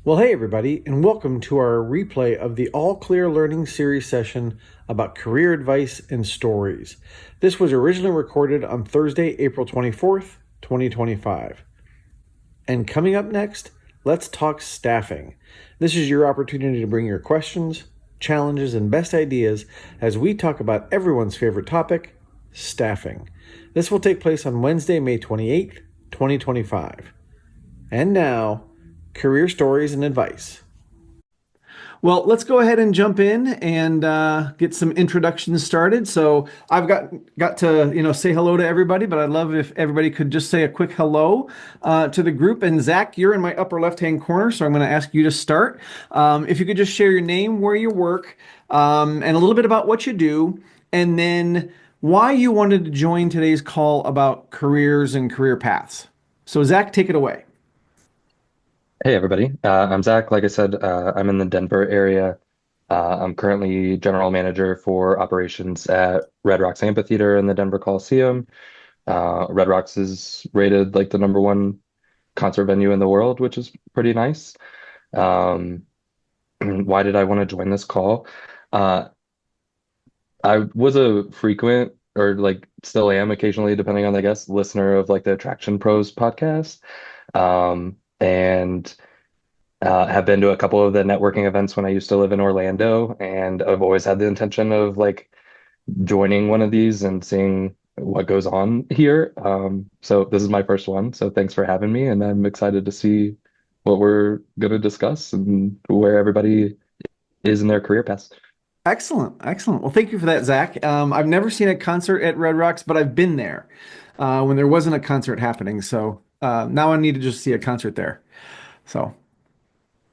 Well, hey, everybody, and welcome to our replay of the All Clear Learning Series session about career advice and stories. This was originally recorded on Thursday, April 24th, 2025. And coming up next, let's talk staffing. This is your opportunity to bring your questions, challenges, and best ideas as we talk about everyone's favorite topic, staffing. This will take place on Wednesday, May 28th, 2025. And now, career stories and advice. Well, let's go ahead and jump in and get some introductions started. So I've got to say hello to everybody, but I'd love if everybody could just say a quick hello to the group. And Zach, you're in my upper left-hand corner, so I'm going to ask you to start. If you could just share your name, where you work, and a little bit about what you do, and then why you wanted to join today's call about careers and career paths. So Zach, take it away. Hey everybody, I'm Zach. Like I said, I'm in the Denver area. I'm currently general manager for operations at Red Rocks Amphitheater in the Denver Coliseum. Red Rocks is rated like the number one concert venue in the world, which is pretty nice. Um, why did I want to join this call? Uh, I was a frequent, or like still am occasionally, depending on the guest, listener of like the Attraction Pros podcast. And have been to a couple of the networking events when I used to live in Orlando, and I've always had the intention of like joining one of these and seeing what goes on here. So this is my first one, so thanks for having me, and I'm excited to see what we're going to discuss and where everybody is in their career paths. Excellent, excellent. Well, thank you for that, Zach. I've never seen a concert at Red Rocks, but I've been there when there wasn't a concert happening. So now I need to just see a concert there. So,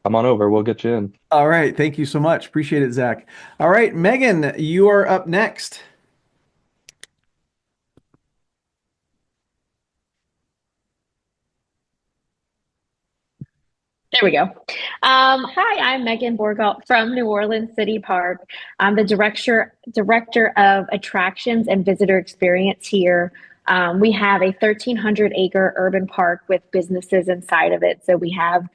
Come on over, we'll get you in. all right. Thank you so much. Appreciate it, Zach. All right, Megan, you are up next. There we go. Hi, I'm Megan Bourgault from New Orleans City Park. I'm the director of attractions and visitor experience here. We have a 1,300-acre urban park with businesses inside of it. So we have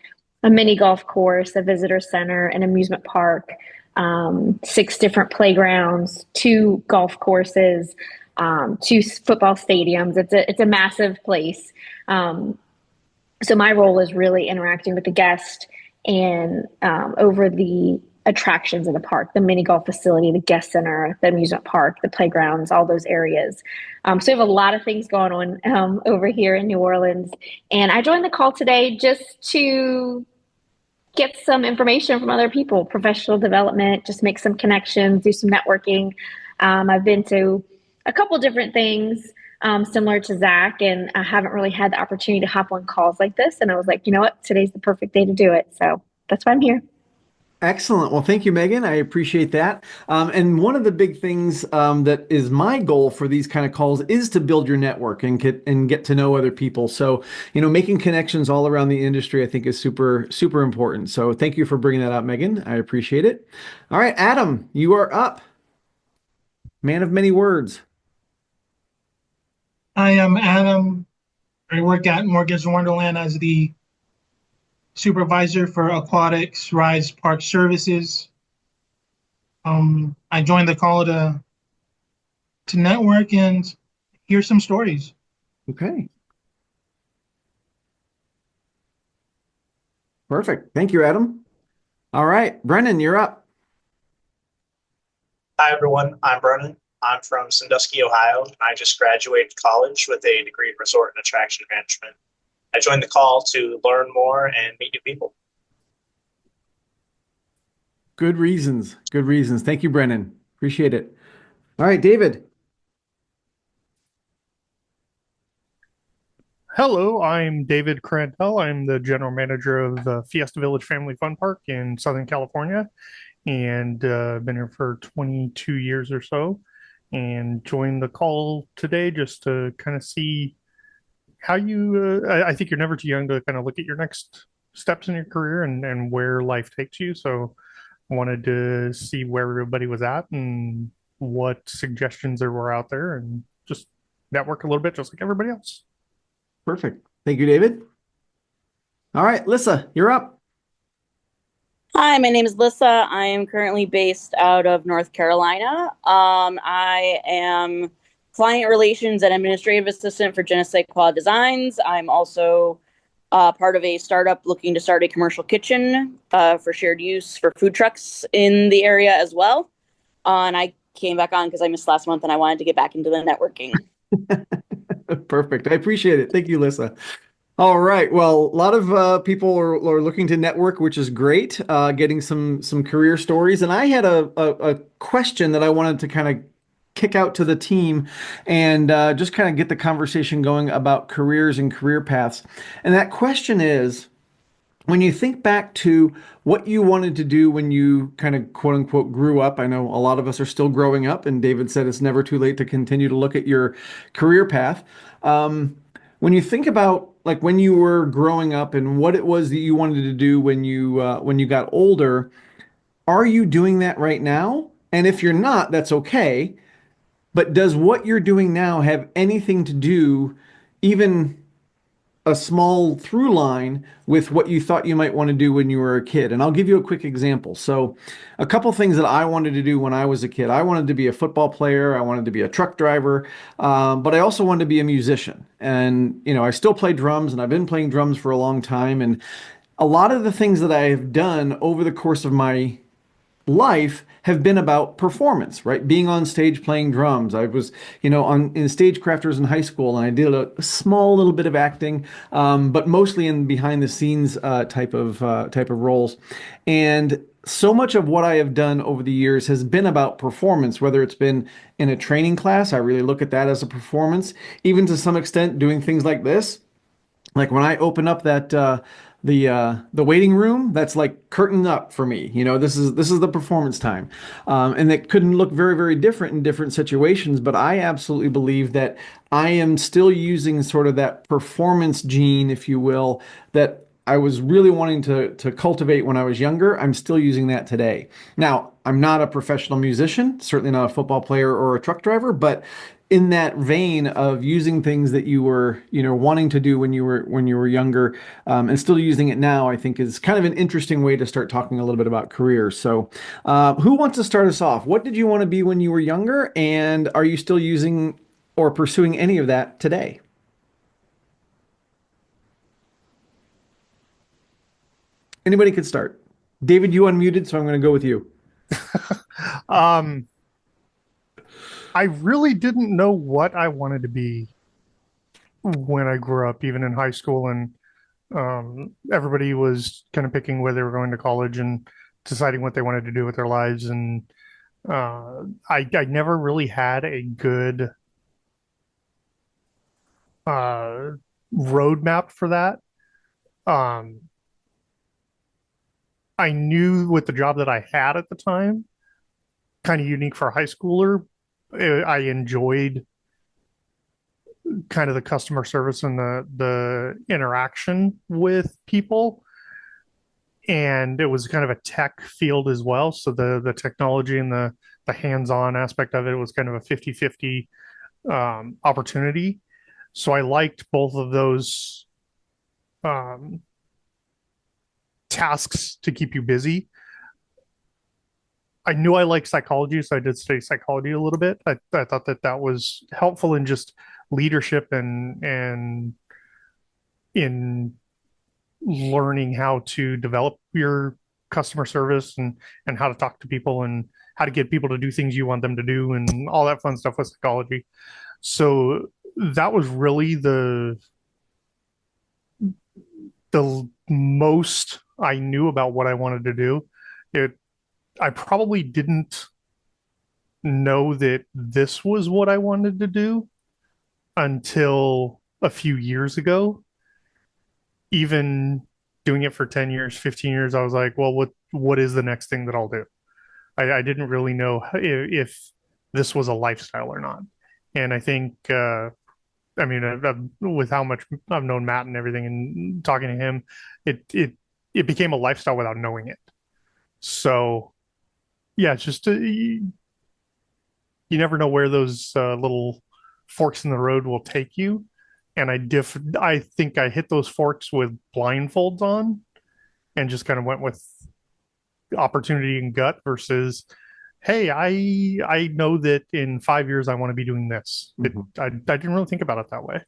a mini golf course, a visitor center, an amusement park, 6 different playgrounds, 2 golf courses, 2 football stadiums. It's a massive place. So my role is really interacting with the guest and over the attractions in the park, the mini golf facility, the guest center, the amusement park, the playgrounds, all those areas. So we have a lot of things going on over here in New Orleans. And I joined the call today just to get some information from other people, professional development, just make some connections, do some networking. I've been to a couple different things similar to Zach, and I haven't really had the opportunity to hop on calls like this. And I was like, you know what? Today's the perfect day to do it. So that's why I'm here. Excellent. Well, thank you, Megan. I appreciate that. And one of the big things that is my goal for these kind of calls is to build your network and get to know other people. So, making connections all around the industry, I think, is super, super important. So, thank you for bringing that up, Megan. I appreciate it. All right, Adam, you are up. Man of many words. Hi, I'm Adam. I work at Mortgage Wonderland as the supervisor for aquatics, rides, park services. I joined the call to network and hear some stories. Okay. Perfect. Thank you, Adam. All right, Brennan, you're up. Hi, everyone. I'm Brennan. I'm from Sandusky, Ohio, and I just graduated college with a degree in resort and attraction management. I joined the call to learn more and meet new people. Good reasons. Good reasons. Thank you, Brennan. Appreciate it. All right, David. Hello, I'm David Crandell. I'm the general manager of the Fiesta Village Family Fun Park in Southern California, and been here for 22 years or so, and joined the call today just to kind of see how you, I think you're never too young to kind of look at your next steps in your career and where life takes you. So I wanted to see where everybody was at and what suggestions there were out there and just network a little bit, just like everybody else. Perfect. Thank you, David. All right, Lyssa, you're up. Hi, my name is Lyssa. I am currently based out of North Carolina. I am client relations and administrative assistant for Genesee Quad Designs. I'm also part of a startup looking to start a commercial kitchen for shared use for food trucks in the area as well. And I came back on because I missed last month and I wanted to get back into the networking. Perfect. I appreciate it. Thank you, Lyssa. All right. Well, a lot of people are looking to network, which is great. Getting some career stories, and I had a question that I wanted to kind of kick out to the team, and just kind of get the conversation going about careers and career paths. And that question is, when you think back to what you wanted to do when you kind of quote unquote grew up, I know a lot of us are still growing up, and David said it's never too late to continue to look at your career path. When you think about like when you were growing up and what it was that you wanted to do when you got older, are you doing that right now? And if you're not, that's okay. But does what you're doing now have anything to do, even a small through line with what you thought you might want to do when you were a kid? And I'll give you a quick example. So, a couple things that I wanted to do when I was a kid. I wanted to be a football player. I wanted to be a truck driver, but I also wanted to be a musician. And I still play drums, and I've been playing drums for a long time. And a lot of the things that I have done over the course of my life have been about performance, right? Being on stage playing drums. I was, in stage crafters in high school, and I did a small little bit of acting, but mostly in behind the scenes type of roles. And so much of what I have done over the years has been about performance, whether it's been in a training class. I really look at that as a performance, even to some extent doing things like this. Like when I open up that the waiting room, that's like curtain up for me. This is the performance time, and it couldn't look very, very different in different situations. But I absolutely believe that I am still using sort of that performance gene, if you will, that I was really wanting to cultivate when I was younger. I'm still using that today. Now, I'm not a professional musician, certainly not a football player or a truck driver, but in that vein of using things that you were, wanting to do when you were younger, and still using it now, I think is kind of an interesting way to start talking a little bit about careers. So, who wants to start us off? What did you want to be when you were younger, and are you still using or pursuing any of that today? Anybody could start. David, you unmuted, so I'm going to go with you. I really didn't know what I wanted to be when I grew up, even in high school, and everybody was kind of picking where they were going to college and deciding what they wanted to do with their lives. And I never really had a good roadmap for that. Um, I knew with the job that I had at the time, kind of unique for a high schooler, I enjoyed kind of the customer service and the interaction with people, and it was kind of a tech field as well, so the technology and the hands-on aspect of it was kind of a 50-50 opportunity. So I liked both of those um, tasks to keep you busy. I knew I liked psychology, so I did study psychology a little bit. I thought that was helpful in just leadership and in learning how to develop your customer service and how to talk to people and how to get people to do things you want them to do and all that fun stuff with psychology. So that was really the most I knew about what I wanted to do. I probably didn't know that this was what I wanted to do until a few years ago. Even doing it for 10 years, 15 years, I was like, well, what is the next thing that I'll do? I didn't really know if this was a lifestyle or not. And I think, I mean, with how much I've known Matt and everything and talking to him, it became a lifestyle without knowing it. So, yeah, it's just you never know where those little forks in the road will take you. And I think I hit those forks with blindfolds on and just kind of went with opportunity and gut versus, hey, I know that in 5 years I want to be doing this. I didn't really think about it that way.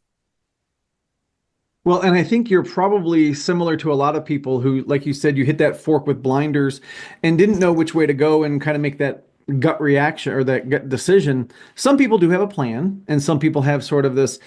Well, and I think you're probably similar to a lot of people who, like you said, you hit that fork with blinders and didn't know which way to go and kind of make that gut reaction or that gut decision. Some people do have a plan, and some people have sort of this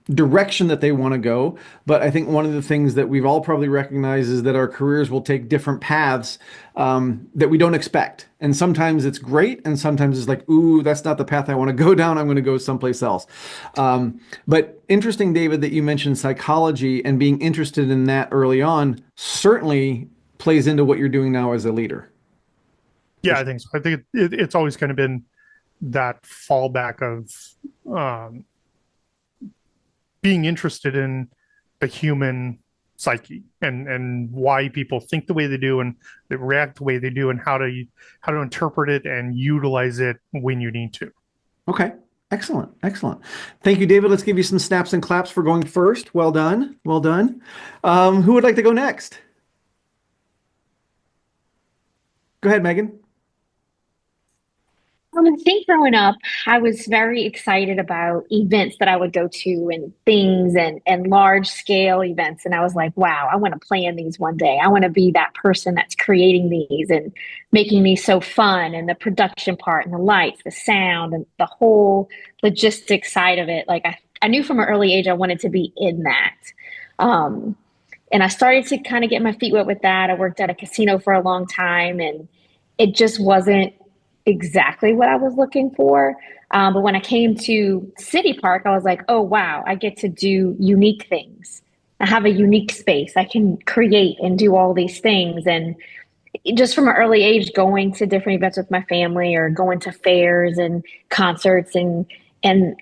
direction that they want to go. But I think one of the things that we've all probably recognized is that our careers will take different paths that we don't expect. And sometimes it's great, and sometimes it's like, ooh, that's not the path I want to go down. I'm going to go someplace else. But interesting, David, that you mentioned psychology and being interested in that early on certainly plays into what you're doing now as a leader. Yeah, I think so. I think it's always kind of been that fallback of being interested in the human psyche and why people think the way they do and they react the way they do and how to interpret it and utilize it when you need to. Okay. Excellent. Excellent. Thank you, David. Let's give you some snaps and claps for going first. Well done. Well done. Who would like to go next? Go ahead, Megan. I think growing up, I was very excited about events that I would go to and things and large scale events. And I was like, wow, I want to plan these one day. I want to be that person that's creating these and making these so fun, and the production part and the lights, the sound, and the whole logistics side of it. Like I knew from an early age I wanted to be in that. And I started to kind of get my feet wet with that. I worked at a casino for a long time, and it just wasn't exactly what I was looking for. But when I came to City Park, I was like, oh, wow, I get to do unique things. I have a unique space. I can create and do all these things. And just from an early age, going to different events with my family or going to fairs and concerts. And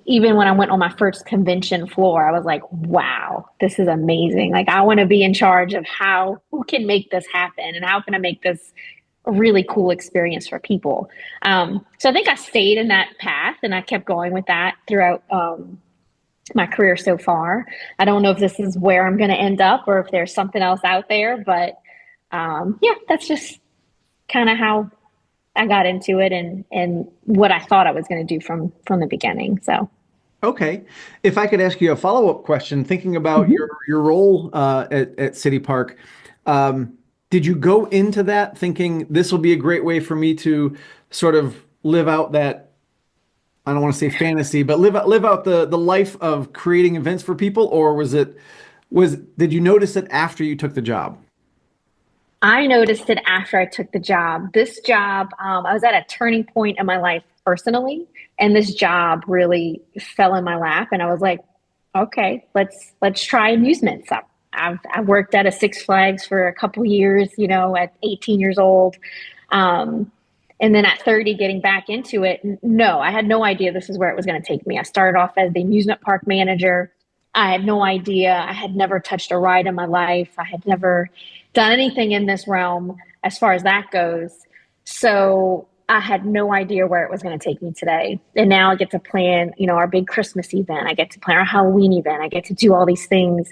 even when I went on my first convention floor, I was like, wow, this is amazing. Like, I want to be in charge of who can make this happen and how can I make this a really cool experience for people. So I think I stayed in that path and I kept going with that throughout my career so far. I don't know if this is where I'm going to end up or if there's something else out there, but yeah, that's just kind of how I got into it and what I thought I was going to do from the beginning. So. Okay. If I could ask you a follow-up question, thinking about your role at City Park, did you go into that thinking this will be a great way for me to sort of live out that, I don't want to say fantasy, but live out the life of creating events for people? Or did you notice it after you took the job? I noticed it after I took the job. This job, I was at a turning point in my life personally, and this job really fell in my lap. And I was like, okay, let's try amusements. I worked at a Six Flags for a couple years, at 18 years old. And then at 30, getting back into it, no, I had no idea this is where it was going to take me. I started off as the amusement park manager. I had no idea. I had never touched a ride in my life. I had never done anything in this realm as far as that goes. So I had no idea where it was going to take me today. And now I get to plan, our big Christmas event. I get to plan our Halloween event. I get to do all these things.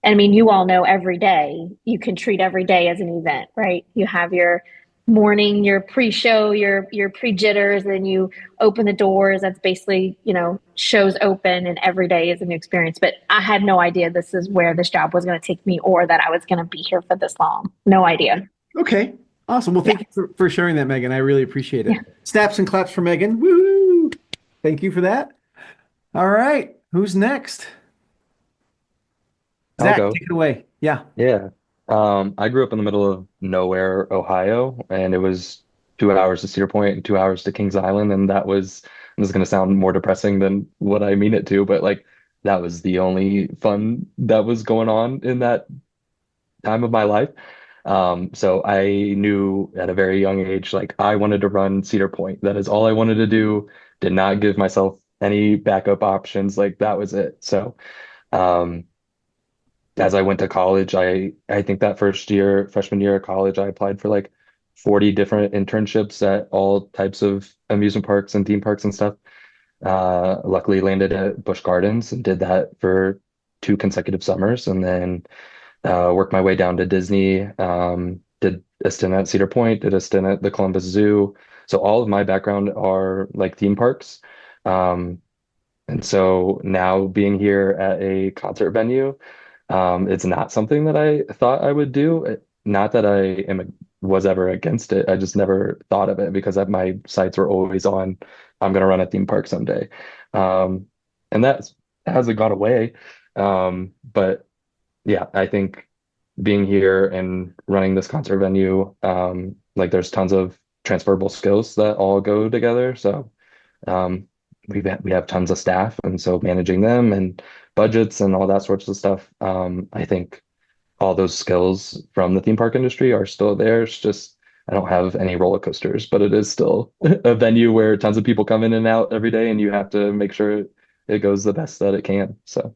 I mean, you all know every day, you can treat every day as an event, right? You have your morning, your pre-show, your pre-jitters, then you open the doors. That's basically, shows open, and every day is a new experience. But I had no idea this is where this job was going to take me or that I was going to be here for this long. No idea. Okay. Awesome. Well, thank you for sharing that, Megan. I really appreciate it. Yeah. Snaps and claps for Megan. Woo! Thank you for that. All right. Who's next? Zach, take it away. Yeah. Yeah. I grew up in the middle of nowhere, Ohio, and it was 2 hours to Cedar Point and 2 hours to Kings Island. And this is going to sound more depressing than what I mean it to, but that was the only fun that was going on in that time of my life. So I knew at a very young age, I wanted to run Cedar Point. That is all I wanted to do. Did not give myself any backup options. That was it. So, as I went to college, I think that freshman year of college, I applied for 40 different internships at all types of amusement parks and theme parks and stuff. Luckily landed at Busch Gardens and did that for 2 consecutive summers, and then worked my way down to Disney. Did a stint at Cedar Point, did a stint at the Columbus Zoo. So all of my background are like theme parks. And so now being here at a concert venue, it's not something that I thought I would do. Not that was ever against it. I just never thought of it because my sights were always on, I'm going to run a theme park someday. And that hasn't gone away. But yeah, I think being here and running this concert venue, like there's tons of transferable skills that all go together. So we have tons of staff, and so managing them and budgets and all that sorts of stuff. I think all those skills from the theme park industry are still there. It's just I don't have any roller coasters, but it is still a venue where tons of people come in and out every day, and you have to make sure it goes the best that it can. So.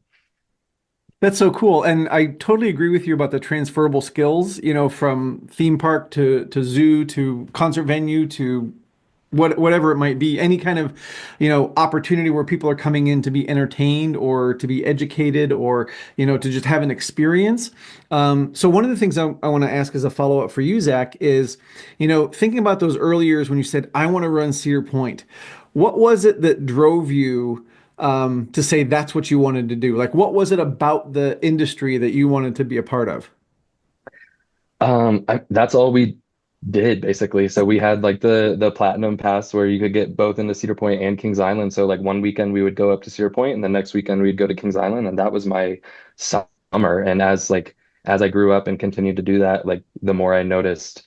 That's so cool. And I totally agree with you about the transferable skills, from theme park to zoo to concert venue to whatever it might be, any kind of, opportunity where people are coming in to be entertained or to be educated or, to just have an experience. So one of the things I want to ask as a follow-up for you, Zach, is, thinking about those early years when you said, I want to run Cedar Point, what was it that drove you to say that's what you wanted to do? Like, what was it about the industry that you wanted to be a part of? That's all we did basically. So we had like the platinum pass where you could get both into Cedar Point and Kings Island. So like one weekend we would go up to Cedar Point and the next weekend we'd go to Kings Island, and that was my summer. And as I grew up and continued to do that, like the more I noticed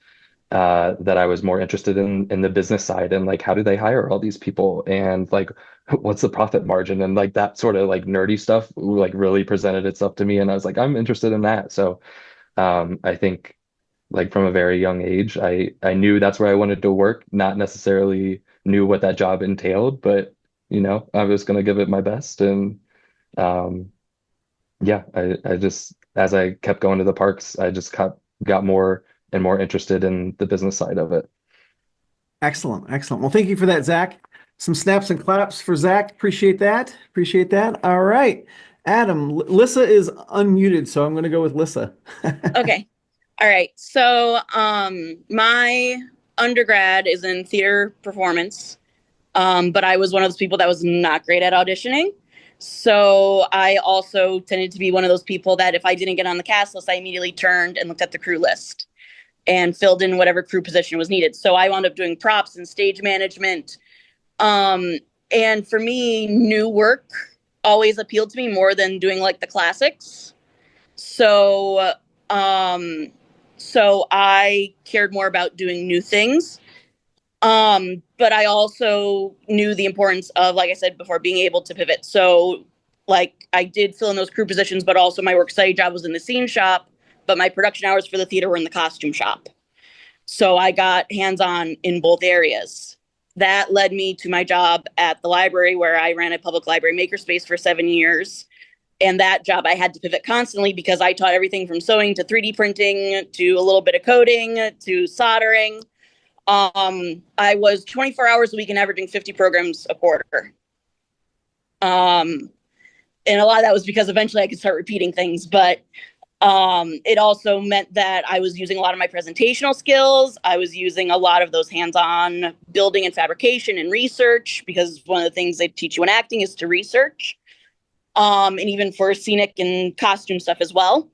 that I was more interested in the business side and like how do they hire all these people and like what's the profit margin and like that sort of like nerdy stuff like really presented itself to me, and I was like, I'm interested in that. So I think like from a very young age, I knew that's where I wanted to work, not necessarily knew what that job entailed, but I was going to give it my best. And yeah, I just, as I kept going to the parks, I just got more and more interested in the business side of it. Excellent. Excellent. Well, thank you for that, Zach. Some snaps and claps for Zach. Appreciate that. Appreciate that. All right. Adam, Lyssa is unmuted, so I'm going to go with Lyssa. Okay. All right. So my undergrad is in theater performance, but I was one of those people that was not great at auditioning. So I also tended to be one of those people that if I didn't get on the cast list, I immediately turned and looked at the crew list and filled in whatever crew position was needed. So I wound up doing props and stage management. And for me, new work always appealed to me more than doing like the classics. So I cared more about doing new things. But I also knew the importance of, like I said before, being able to pivot. So like I did fill in those crew positions, but also my work study job was in the scene shop, but my production hours for the theater were in the costume shop. So I got hands-on in both areas. That led me to my job at the library where I ran a public library makerspace for 7 years. And that job I had to pivot constantly because I taught everything from sewing to 3D printing to a little bit of coding to soldering. I was 24 hours a week and averaging 50 programs a quarter. And a lot of that was because eventually I could start repeating things, but it also meant that I was using a lot of my presentational skills. I was using a lot of those hands-on building and fabrication and research, because one of the things they teach you in acting is to research. And even for scenic and costume stuff as well.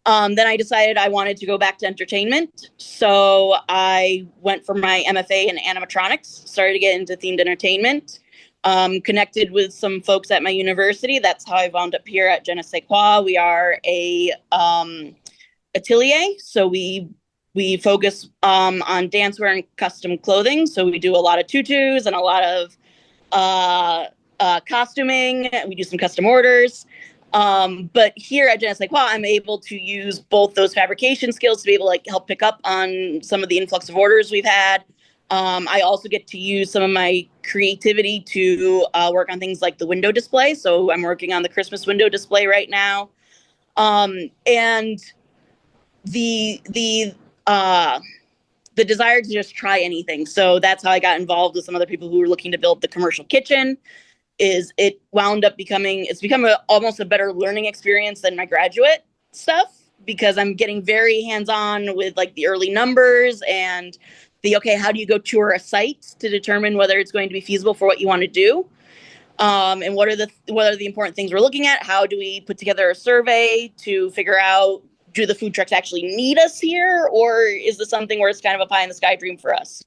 Then I decided I wanted to go back to entertainment. So I went for my MFA in animatronics, started to get into themed entertainment, connected with some folks at my university. That's how I wound up here at Je ne sais quoi. We are a atelier. So we focus on dancewear and custom clothing. So we do a lot of tutus and a lot of costuming. We do some custom orders. But here at Je ne sais quoi, I'm able to use both those fabrication skills to be able to like help pick up on some of the influx of orders we've had. I also get to use some of my creativity to work on things like the window display. So I'm working on the Christmas window display right now. And the desire to just try anything. So that's how I got involved with some other people who were looking to build the commercial kitchen. It wound up become almost a better learning experience than my graduate stuff, because I'm getting very hands-on with like the early numbers and okay, how do you go tour a site to determine whether it's going to be feasible for what you want to do? And what are the important things we're looking at? How do we put together a survey to figure out, do the food trucks actually need us here? Or is this something where it's kind of a pie in the sky dream for us?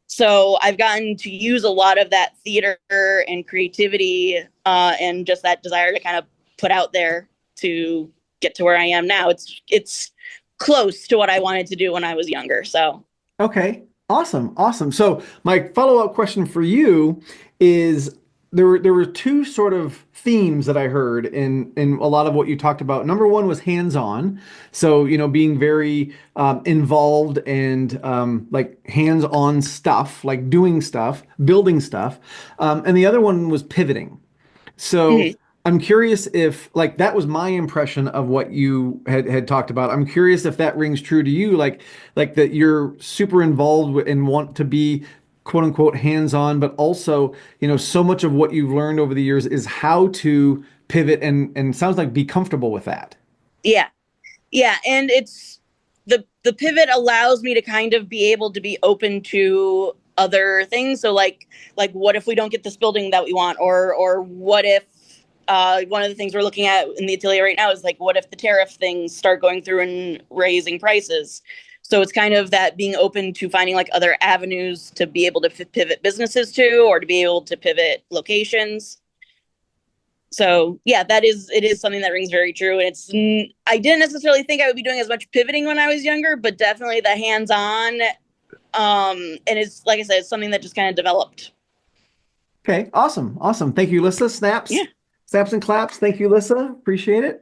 So I've gotten to use a lot of that theater and creativity and just that desire to kind of put out there to get to where I am now. It's close to what I wanted to do when I was younger. So Okay, awesome. So my follow-up question for you is there were two sort of themes that I heard in a lot of what you talked about. Number one was hands-on, so being very involved and like hands-on stuff, like doing stuff, building stuff, and the other one was pivoting. So I'm curious if like that was my impression of what you had talked about. I'm curious if that rings true to you, like that you're super involved and want to be quote unquote hands-on, but also, so much of what you've learned over the years is how to pivot and sounds like be comfortable with that. Yeah. And it's the pivot allows me to kind of be able to be open to other things. So like what if we don't get this building that we want, or what if one of the things we're looking at in the atelier right now is like, what if the tariff things start going through and raising prices? So it's kind of that being open to finding like other avenues to be able to pivot businesses to, or to be able to pivot locations. So yeah, it is something that rings very true. And I didn't necessarily think I would be doing as much pivoting when I was younger, but definitely the hands-on. And it's, like I said, it's something that just kind of developed. Okay, awesome. Thank you, Lyssa. Snaps and claps. Thank you, Lyssa. Appreciate it.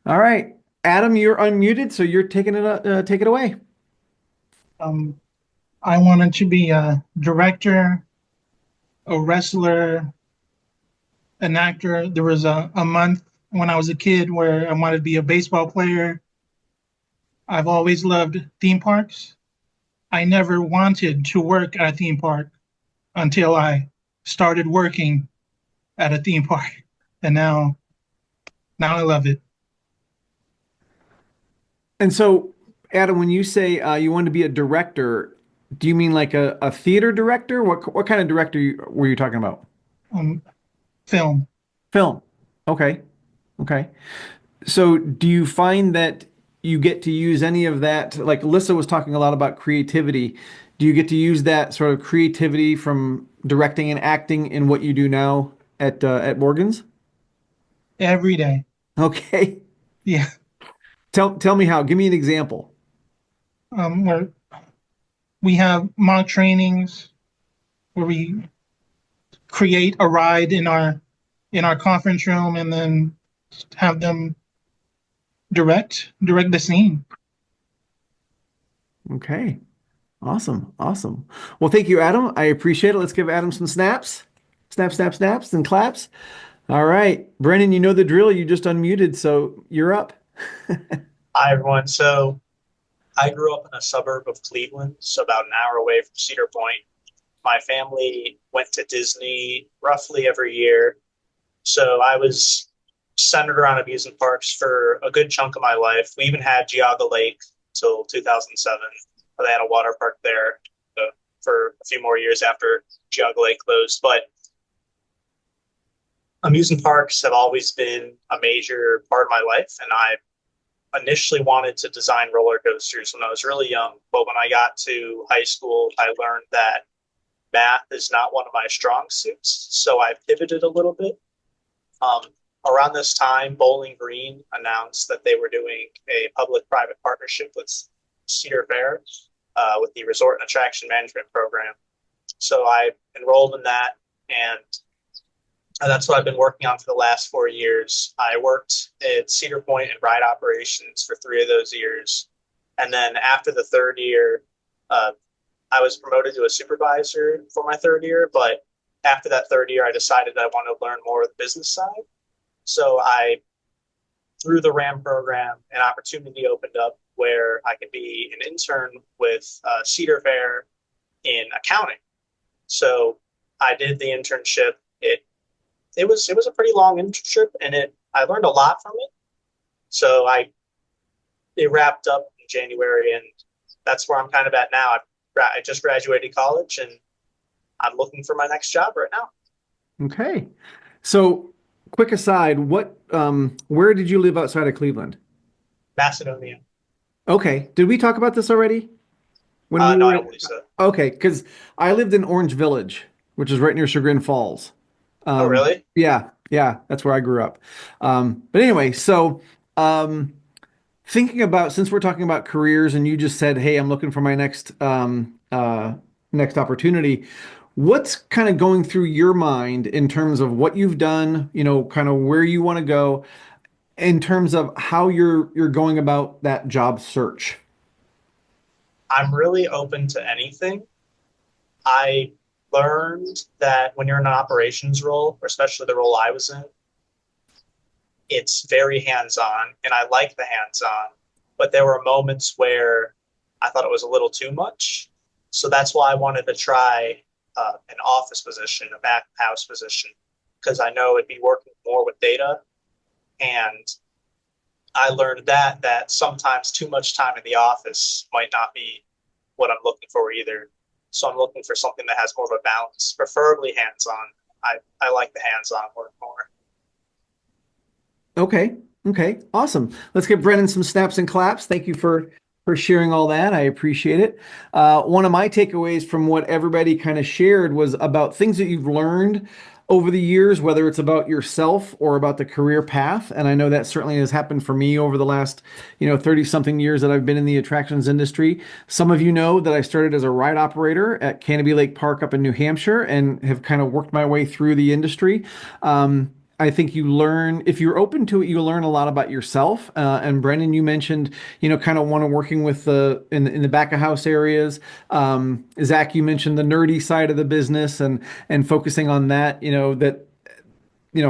All right, Adam, you're unmuted, so you're taking it. Take it away. I wanted to be a director, a wrestler, an actor. There was a month when I was a kid where I wanted to be a baseball player. I've always loved theme parks. I never wanted to work at a theme park until I started working at a theme park. And now I love it. And so, Adam, when you say you want to be a director, do you mean like a theater director? What kind of director were you talking about? Film. Film. Okay. So do you find that you get to use any of that? Like Lyssa was talking a lot about creativity. Do you get to use that sort of creativity from directing and acting in what you do now at Morgan's? Every day. Okay. Yeah. Tell me how. Give me an example. Where we have mock trainings where we create a ride in our conference room and then have them direct the scene. Okay. Awesome. Well, thank you, Adam. I appreciate it. Let's give Adam some snaps. Snaps, and claps. All right. Brennan, you know the drill. You just unmuted, so you're up. Hi, everyone. So I grew up in a suburb of Cleveland, so about an hour away from Cedar Point. My family went to Disney roughly every year. So I was centered around amusement parks for a good chunk of my life. We even had Geauga Lake till 2007. They had a water park there for a few more years after Geauga Lake closed. But amusement parks have always been a major part of my life, and I initially wanted to design roller coasters when I was really young. But when I got to high school, I learned that math is not one of my strong suits, so I pivoted a little bit. Around this time, Bowling Green announced that they were doing a public-private partnership with Cedar Fair with the Resort and Attraction Management Program. So I enrolled in that, and that's what I've been working on for the last 4 years. I worked at Cedar Point in ride operations for 3 of those years. And then after the 3rd year, I was promoted to a supervisor for my 3rd year. But after that 3rd year, I decided I wanted to learn more of the business side. So through the RAM program, an opportunity opened up where I could be an intern with Cedar Fair in accounting. So I did the internship. It was a pretty long internship, and I learned a lot from it. So I it wrapped up in January, and that's where I'm kind of at now. I just graduated college, and I'm looking for my next job right now. Okay. So, quick aside, where did you live outside of Cleveland? Macedonia. Okay. Did we talk about this already? No, I don't believe so. Okay, because I lived in Orange Village, which is right near Chagrin Falls. Oh, really? Yeah, that's where I grew up. But anyway, so thinking about, since we're talking about careers, and you just said, "Hey, I'm looking for my next next opportunity." What's kind of going through your mind in terms of what you've done? Kind of where you want to go, in terms of how you're going about that job search. I'm really open to anything. I learned that when you're in an operations role, or especially the role I was in, it's very hands-on, and I like the hands-on, but there were moments where I thought it was a little too much. So that's why I wanted to try an office position, a back house position, because I know it'd be working more with data. And I learned that sometimes too much time in the office might not be what I'm looking for either. So I'm looking for something that has more of a balance, preferably hands-on. I like the hands-on work more. Okay, awesome. Let's give Brennan some snaps and claps. Thank you for sharing all that. I appreciate it. One of my takeaways from what everybody kind of shared was about things that you've learned over the years, whether it's about yourself or about the career path. And I know that certainly has happened for me over the last, 30 something years that I've been in the attractions industry. Some of you know that I started as a ride operator at Canopy Lake Park up in New Hampshire and have kind of worked my way through the industry. I think you learn, if you're open to it, you learn a lot about yourself. And Brennan, you mentioned, kind of working with in the back of house areas. Zach, you mentioned the nerdy side of the business and focusing on that,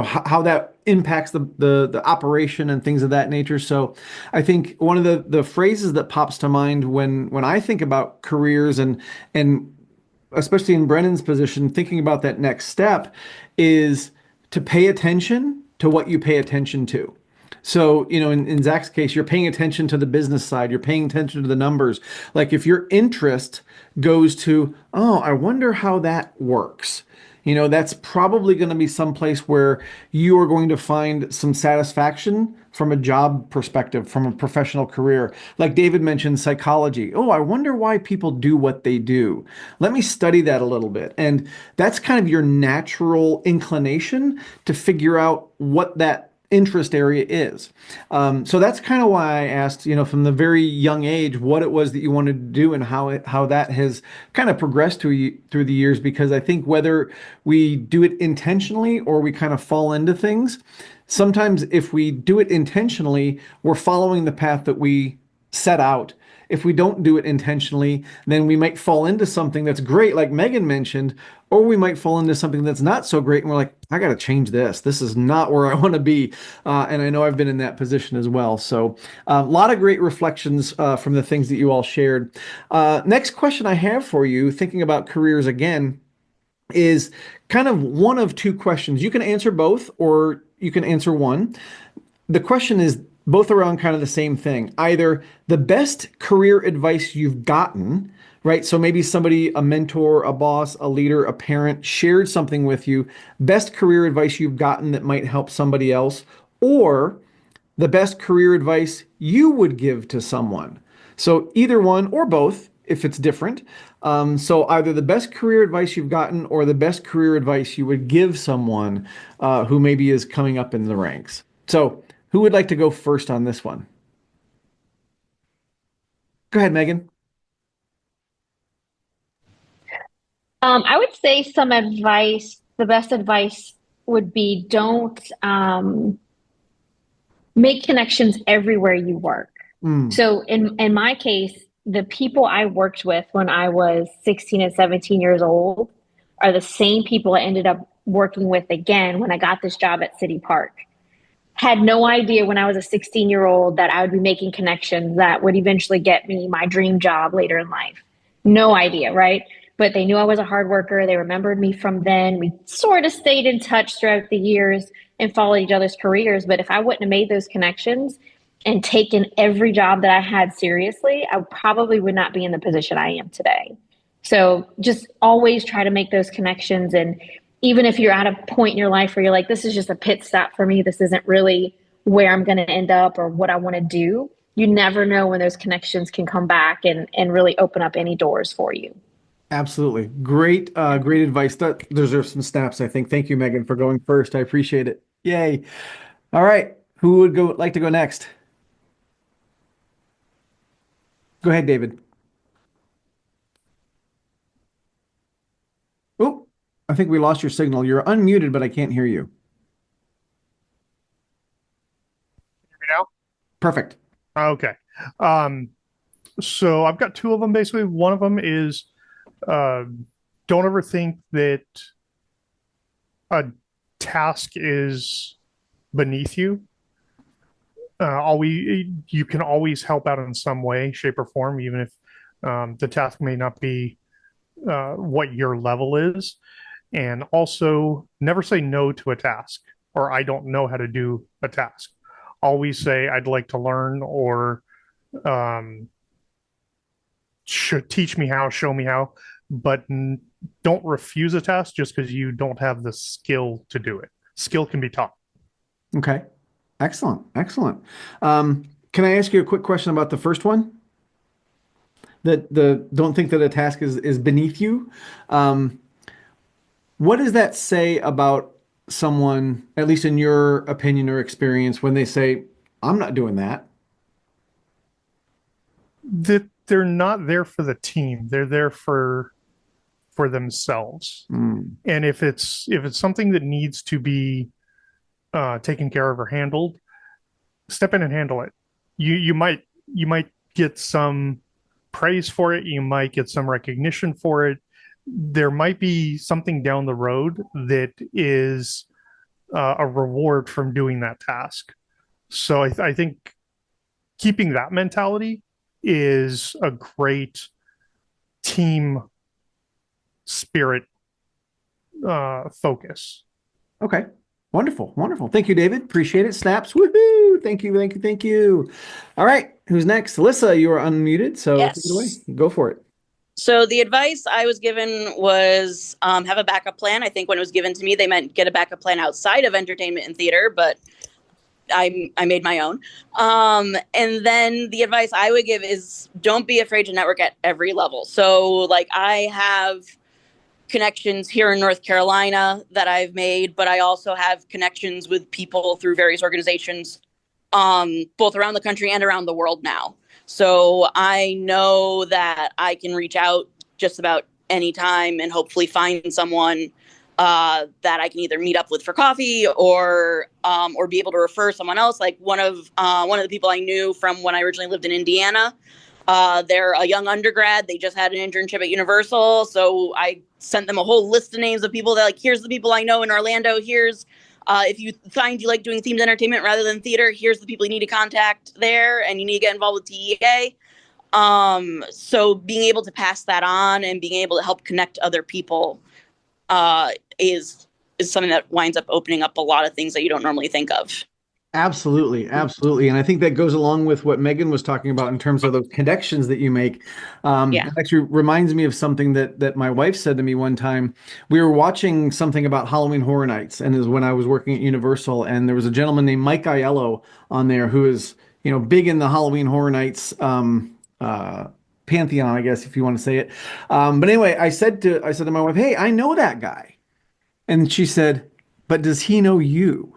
how that impacts the operation and things of that nature. So I think one of the phrases that pops to mind when I think about careers and especially in Brennan's position, thinking about that next step is to pay attention to what you pay attention to. So, in Zach's case, you're paying attention to the business side, you're paying attention to the numbers. Like if your interest goes to, oh, I wonder how that works. That's probably going to be someplace where you are going to find some satisfaction from a job perspective, from a professional career. Like David mentioned, psychology. Oh, I wonder why people do what they do. Let me study that a little bit. And that's kind of your natural inclination to figure out what that interest area is. So that's kind of why I asked, from the very young age, what it was that you wanted to do and how that has kind of progressed through the years, because I think whether we do it intentionally or we kind of fall into things, sometimes if we do it intentionally, we're following the path that we set out. If we don't do it intentionally, then we might fall into something that's great, like Megan mentioned, or we might fall into something that's not so great. And we're like, I got to change this. This is not where I want to be. And I know I've been in that position as well. So a lot of great reflections from the things that you all shared. Next question I have for you, thinking about careers again, is kind of one of two questions. You can answer both or you can answer one. The question is both around kind of the same thing. Either the best career advice you've gotten, right? So maybe somebody, a mentor, a boss, a leader, a parent shared something with you, best career advice you've gotten that might help somebody else, or the best career advice you would give to someone. So either one or both, if it's different. So either the best career advice you've gotten or the best career advice you would give someone who maybe is coming up in the ranks. So who would like to go first on this one? Go ahead, Megan. I would say some advice, the best advice would be don't make connections everywhere you work. So in my case, the people I worked with when I was 16 and 17 years old are the same people I ended up working with again when I got this job at City Park. Had no idea when I was a 16-year-old that I would be making connections that would eventually get me my dream job later in life. No idea, right? But they knew I was a hard worker. They remembered me from then. We sort of stayed in touch throughout the years and followed each other's careers. But if I wouldn't have made those connections, and taken every job that I had seriously, I probably would not be in the position I am today. So just always try to make those connections. And even if you're at a point in your life where you're like, this is just a pit stop for me, this isn't really where I'm going to end up or what I want to do, you never know when those connections can come back and really open up any doors for you. Absolutely. Great, great advice. That deserves some snaps, I think. Thank you, Megan, for going first. I appreciate it. Yay. All right. Who would like to go next? Go ahead, David. Oh, I think we lost your signal. You're unmuted, but I can't hear you. Hear me now? Perfect. Okay. So I've got two of them basically. One of them is don't ever think that a task is beneath you. You can always help out in some way, shape, or form, even if the task may not be what your level is. And also, never say no to a task or I don't know how to do a task. Always say I'd like to learn or should teach me how, show me how, but don't refuse a task just because you don't have the skill to do it. Skill can be taught. Okay. Excellent. Excellent. Can I ask you a quick question about the first one? The don't think that a task is beneath you. What does that say about someone, at least in your opinion or experience, when they say, I'm not doing that? That they're not there for the team. They're there for themselves. And if it's something that needs to be taken care of or handled, step in and handle it. You might get some praise for it. You might get some recognition for it. There might be something down the road that is a reward from doing that task. So I think keeping that mentality is a great team spirit focus. Okay. Wonderful. Wonderful. Thank you, David. Appreciate it. Snaps. Woohoo. Thank you. Thank you. Thank you. All right. Who's next? Lyssa, you are unmuted. So Yes. take it away. Go for it. So the advice I was given was have a backup plan. I think when it was given to me, they meant get a backup plan outside of entertainment and theater, but I made my own. And then the advice I would give is don't be afraid to network at every level. So like I have connections here in North Carolina that I've made, but I also have connections with people through various organizations, both around the country and around the world now. So I know that I can reach out just about any time and hopefully find someone that I can either meet up with for coffee or be able to refer someone else. Like one of the people I knew from when I originally lived in Indiana. They're a young undergrad. They just had an internship at Universal. So I sent them a whole list of names of people that like, here's the people I know in Orlando. Here's if you find you like doing themed entertainment rather than theater, here's the people you need to contact there, and you need to get involved with TEA. So being able to pass that on and being able to help connect other people is something that winds up opening up a lot of things that you don't normally think of. Absolutely, absolutely. And I think that goes along with what Megan was talking about in terms of those connections that you make. It actually reminds me of something that my wife said to me one time. We were watching something about Halloween Horror Nights, and it was when I was working at Universal, and there was a gentleman named Mike Aiello on there who is, big in the Halloween Horror Nights pantheon, I guess, if you want to say it. But anyway, I said to my wife, "Hey, I know that guy," and she said, "But does he know you?"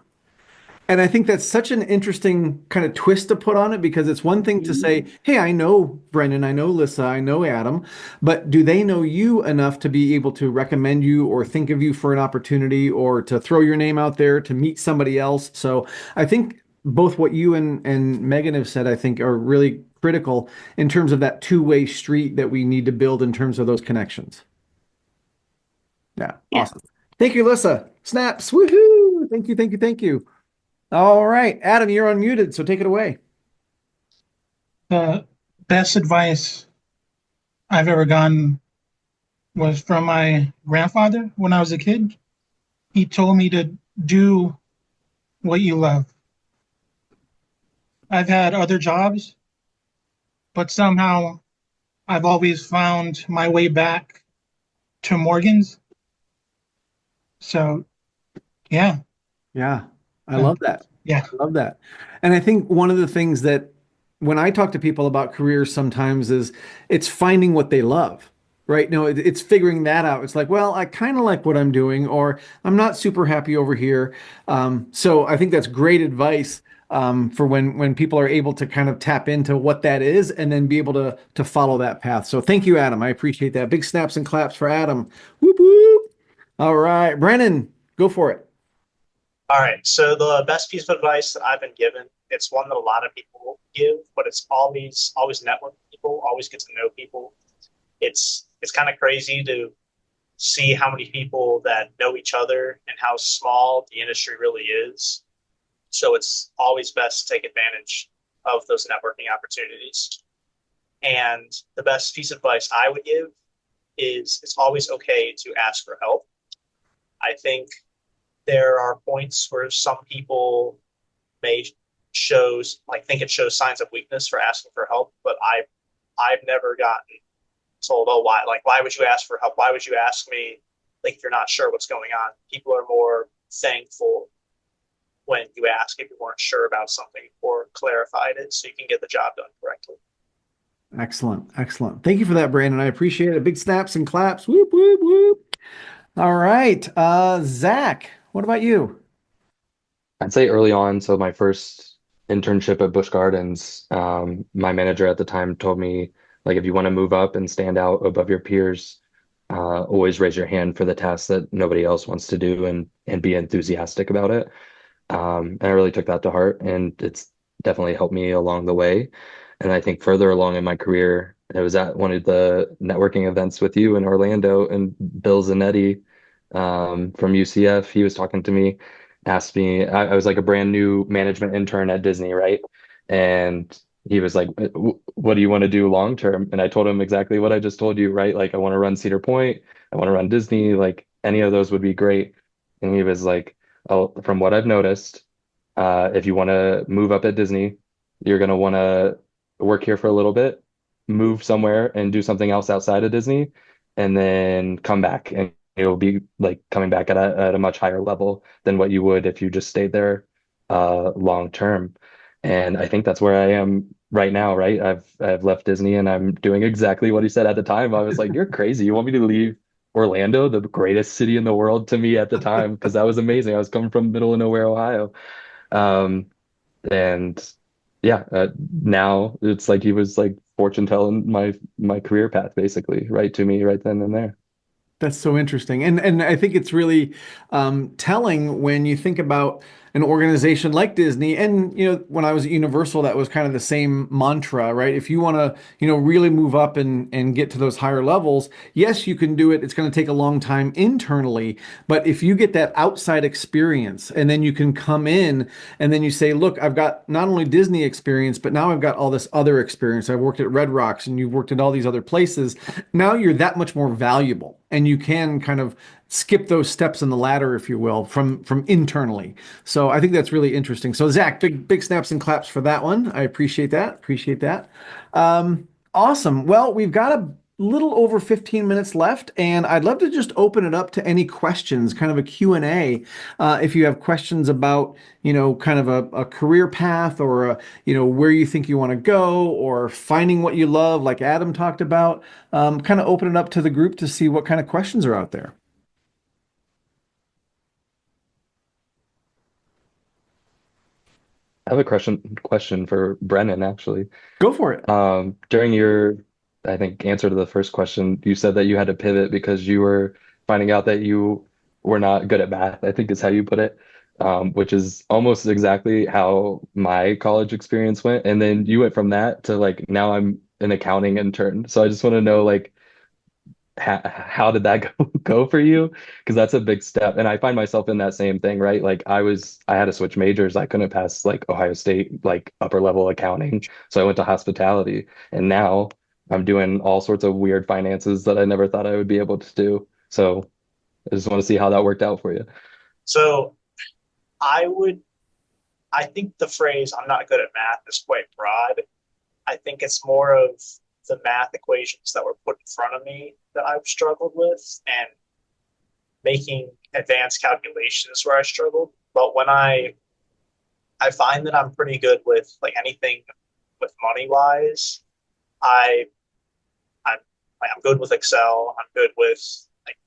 And I think that's such an interesting kind of twist to put on it, because it's one thing to say, hey, I know Brennan, I know Lyssa, I know Adam, but do they know you enough to be able to recommend you or think of you for an opportunity or to throw your name out there to meet somebody else? So I think both what you and Megan have said, I think, are really critical in terms of that two-way street that we need to build in terms of those connections. Yeah. Awesome. Thank you, Lyssa. Snaps. Woohoo. Thank you, thank you, thank you. All right, Adam, you're unmuted, so take it away. The best advice I've ever gotten was from my grandfather when I was a kid. He told me to do what you love. I've had other jobs, but somehow I've always found my way back to Morgan's. So yeah, Yeah, I uh, love that. yeah, I love that. And I think one of the things that when I talk to people about careers sometimes is it's finding what they love, right? No, it's figuring that out. It's like, well, I kind of like what I'm doing, or I'm not super happy over here. So I think that's great advice for when people are able to kind of tap into what that is and then be able to follow that path. So thank you, Adam. I appreciate that. Big snaps and claps for Adam. Whoop whoop. All right, Brennan, go for it. All right. So the best piece of advice that I've been given, it's one that a lot of people give, but it's always network with people, always get to know people. It's kind of crazy to see how many people that know each other and how small the industry really is. So it's always best to take advantage of those networking opportunities. And the best piece of advice I would give is it's always okay to ask for help. I think there are points where some people may think it shows signs of weakness for asking for help, but I've never gotten told, oh, why would you ask for help? Why would you ask me, like, if you're not sure what's going on? People are more thankful when you ask if you weren't sure about something or clarified it so you can get the job done correctly. Excellent. Excellent. Thank you for that, Brandon. I appreciate it. Big snaps and claps. Whoop, whoop, whoop. All right. Zach, what about you? I'd say early on, so my first internship at Busch Gardens, my manager at the time told me, like, if you want to move up and stand out above your peers, always raise your hand for the tasks that nobody else wants to do and be enthusiastic about it. And I really took that to heart, and it's definitely helped me along the way. And I think further along in my career, I was at one of the networking events with you in Orlando, and Bill Zanetti from UCF, he was talking to me, asked me, I was like a brand new management intern at Disney, right? And he was like, what do you want to do long term? And I told him exactly what I just told you, right? Like, I want to run Cedar Point, I want to run Disney, like any of those would be great. And he was like, oh, from what I've noticed, if you want to move up at Disney, you're going to want to work here for a little bit, move somewhere and do something else outside of Disney, and then come back. And it'll be like coming back at a much higher level than what you would if you just stayed there long term. And I think that's where I am right now, right? I've left Disney and I'm doing exactly what he said at the time. I was like, you're crazy. You want me to leave Orlando, the greatest city in the world to me at the time, because that was amazing. I was coming from middle of nowhere, Ohio. Um, and yeah, now it's like he was like fortune telling my career path basically, right to me right then and there. That's so interesting. And I think it's really telling when you think about an organization like Disney. And, when I was at Universal, that was kind of the same mantra, right? If you want to, really move up and get to those higher levels, yes, you can do it. It's going to take a long time internally. But if you get that outside experience and then you can come in and then you say, look, I've got not only Disney experience, but now I've got all this other experience. I've worked at Red Rocks and you've worked at all these other places. Now you're that much more valuable and you can kind of skip those steps in the ladder, if you will, from internally. So I think that's really interesting. So Zach, big snaps and claps for that one. I appreciate that. Appreciate that. Awesome. Well, we've got a little over 15 minutes left, and I'd love to just open it up to any questions, kind of a Q&A. If you have questions about, kind of a career path or, where you think you want to go or finding what you love, like Adam talked about, kind of open it up to the group to see what kind of questions are out there. I have a question for Brennan actually. Go for it. During your, I think, answer to the first question, you said that you had to pivot because you were finding out that you were not good at math, I think is how you put it, which is almost exactly how my college experience went. And then you went from that to like, now I'm an accounting intern. So I just want to know, like, how did that go for you? Because that's a big step. And I find myself in that same thing, right? Like I had to switch majors. I couldn't pass like Ohio State, like upper level accounting. So I went to hospitality. And now I'm doing all sorts of weird finances that I never thought I would be able to do. So I just want to see how that worked out for you. So I would I think the phrase "I'm not good at math" is quite broad. I think it's more of the math equations that were put in front of me that I've struggled with, and making advanced calculations where I struggled. But when I find that I'm pretty good with like anything with money wise. I'm good with Excel. I'm good with like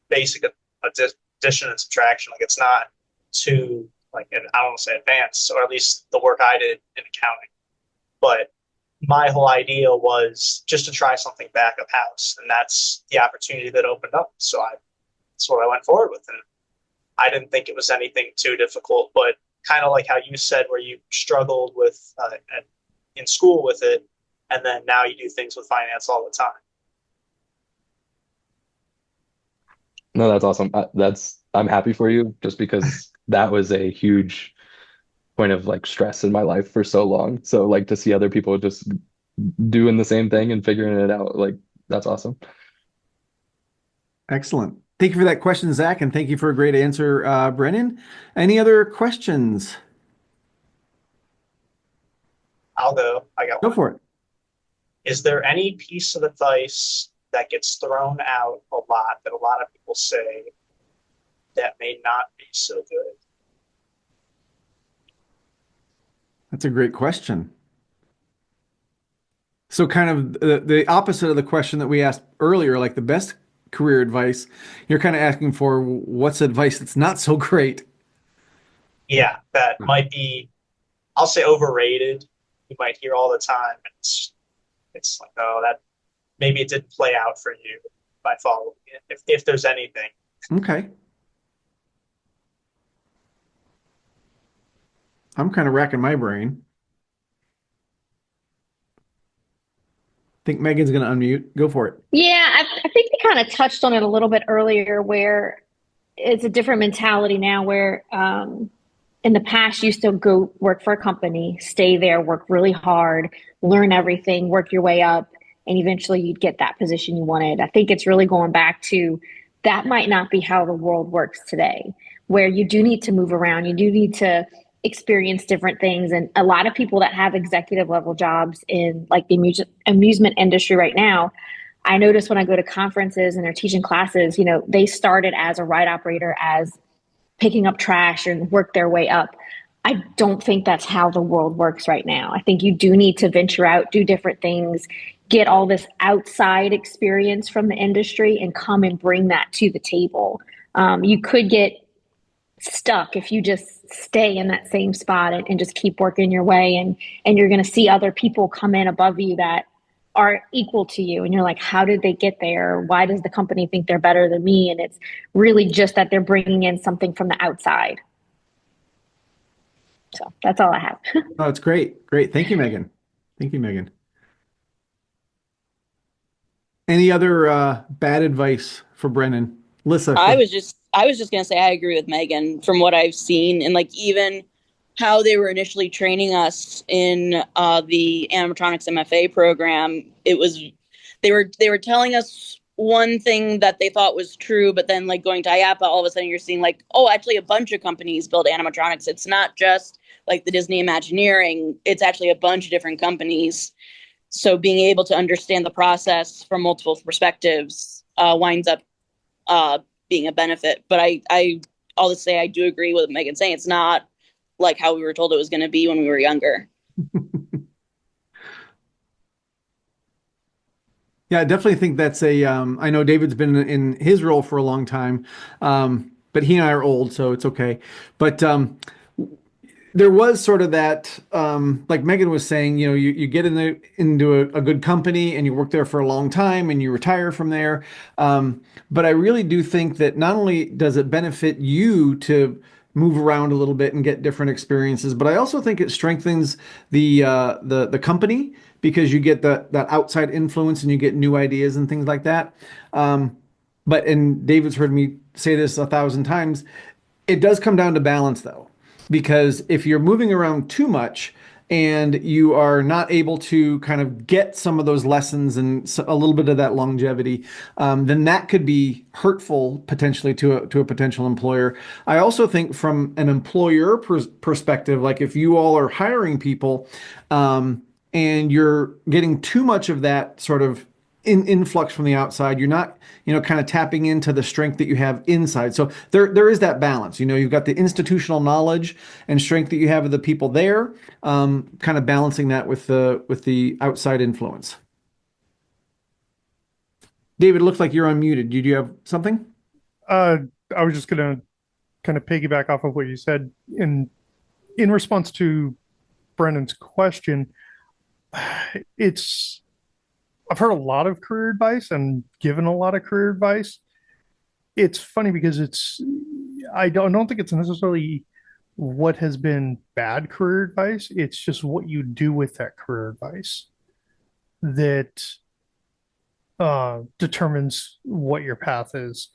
basic addition and subtraction. Like it's not too like, I don't want to say advanced, or at least the work I did in accounting. But my whole idea was just to try something back of house, and that's the opportunity that opened up. So that's what I went forward with, and I didn't think it was anything too difficult. But kind of like how you said, where you struggled with in school with it, and then now you do things with finance all the time. No, that's awesome. I'm happy for you, just because that was a huge point of like stress in my life for so long. So like to see other people just doing the same thing and figuring it out, like that's awesome. Excellent. Thank you for that question, Zach, and thank you for a great answer, Brennan. Any other questions? I'll go. I got Go one. for it. Is there any piece of advice that gets thrown out a lot that a lot of people say that may not be so good? That's a great question. So kind of the opposite of the question that we asked earlier, like the best career advice, you're kind of asking for what's advice that's not so great. Yeah, that might be, I'll say overrated. You might hear all the time. And it's like, oh, that maybe it didn't play out for you by following it, if there's anything. Okay. I'm kind of racking my brain. I think Megan's going to unmute. Go for it. Yeah, I think we kind of touched on it a little bit earlier, where it's a different mentality now, where in the past you still go work for a company, stay there, work really hard, learn everything, work your way up, and eventually you'd get that position you wanted. I think it's really going back to that might not be how the world works today, where you do need to move around, you do need to experience different things. And a lot of people that have executive level jobs in like the amusement industry right now, I notice when I go to conferences and they're teaching classes, they started as a ride operator, as picking up trash, and work their way up. I don't think that's how the world works right now. I think you do need to venture out, do different things, get all this outside experience from the industry, and come and bring that to the table. You could get stuck if you just stay in that same spot and just keep working your way, and you're going to see other people come in above you that are equal to you, and you're like, how did they get there? Why does the company think they're better than me? And it's really just that they're bringing in something from the outside. So that's all I have. Oh, it's great. Great. Thank you, Megan. Thank you, Megan. Any other bad advice for Brennan? Lyssa. I was just gonna say I agree with Megan from what I've seen, and like even how they were initially training us in the animatronics MFA program. It was they were telling us one thing that they thought was true, but then like going to IAPA, all of a sudden you're seeing like, oh, actually a bunch of companies build animatronics. It's not just like the Disney Imagineering. It's actually a bunch of different companies. So being able to understand the process from multiple perspectives winds up being a benefit. But I'll just say I do agree with Megan saying it's not like how we were told it was going to be when we were younger. Yeah, I definitely think that's I know David's been in his role for a long time, but he and I are old, so it's okay. But there was sort of that, like Megan was saying, you get into a good company and you work there for a long time and you retire from there. But I really do think that not only does it benefit you to move around a little bit and get different experiences, but I also think it strengthens the company, because you get that outside influence and you get new ideas and things like that. And David's heard me say this 1,000 times, it does come down to balance though. Because if you're moving around too much, and you are not able to kind of get some of those lessons and a little bit of that longevity, then that could be hurtful potentially to a potential employer. I also think from an employer perspective, like if you all are hiring people, and you're getting too much of that sort of influx from the outside, you're not, kind of tapping into the strength that you have inside. So there is that balance. You've got the institutional knowledge and strength that you have of the people there, kind of balancing that with the outside influence. David, it looks like you're unmuted. Did you have something? I was just going to kind of piggyback off of what you said in response to Brennan's question. I've heard a lot of career advice and given a lot of career advice. It's funny because I don't think it's necessarily what has been bad career advice. It's just what you do with that career advice that determines what your path is.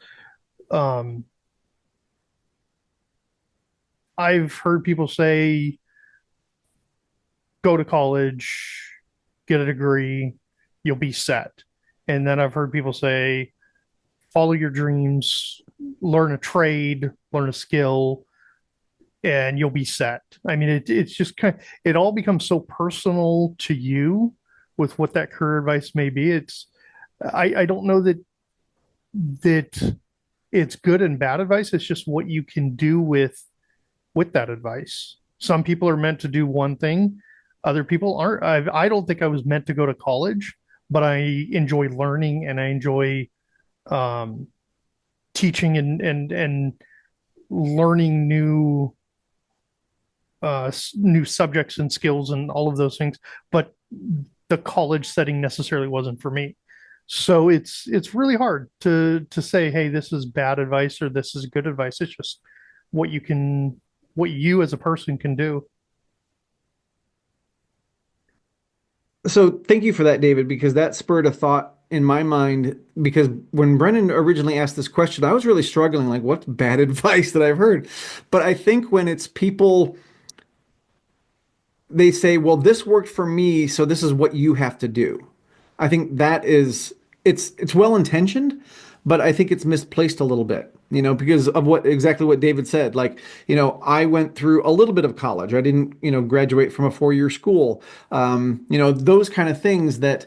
I've heard people say, go to college, get a degree, you'll be set. And then I've heard people say, follow your dreams, learn a trade, learn a skill, and you'll be set. I mean, it's just it all becomes so personal to you with what that career advice may be. I don't know that it's good and bad advice. It's just what you can do with that advice. Some people are meant to do one thing, other people aren't. I don't think I was meant to go to college, but I enjoy learning and I enjoy teaching and learning new subjects and skills and all of those things. But the college setting necessarily wasn't for me. So it's really hard to say, hey, this is bad advice or this is good advice. It's just what you as a person can do. So thank you for that, David, because that spurred a thought in my mind, because when Brennan originally asked this question, I was really struggling, like, what's bad advice that I've heard? But I think when it's people, they say, well, this worked for me, so this is what you have to do. I think that it's well-intentioned, but I think it's misplaced a little bit, because of exactly what David said. Like, I went through a little bit of college. I didn't, graduate from a 4-year school. Those kind of things that